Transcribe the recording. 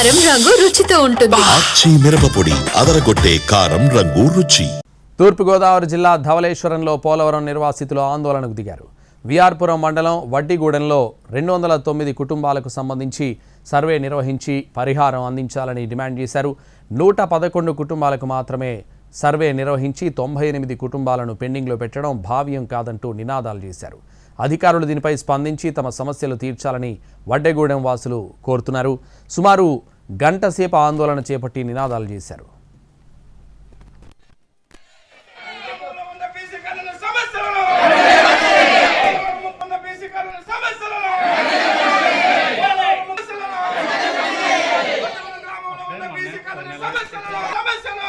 కారం రంగు రుచితో ఉంటుంది. ఆచి మిరపపొడి అదరగొట్టే కారం రంగు రుచి. తూర్పుగోదావరి జిల్లా ధవళేశ్వరంలో పోలవరం నిర్వాసితులు ఆందోళనకు దిగారు. విఆర్పురం మండలం వడ్డిగూడెంలో 209 కుటుంబాలకు సంబంధించి సర్వే నిర్వహించి పరిహారం అందించాలని డిమాండ్ చేశారు. 111 కుటుంబాలకు మాత్రమే సర్వే నిర్వహించి 98 కుటుంబాలను పెండింగ్లో పెట్టడం భావ్యం కాదంటూ నినాదాలు చేశారు. అధికారులు దీనిపై స్పందించి తమ సమస్యలు తీర్చాలని వడ్డెగూడెం వాసులు కోరుతున్నారు. సుమారు గంట సేపు ఆందోళన చేపట్టి నినాదాలు చేశారు. సమస్యలు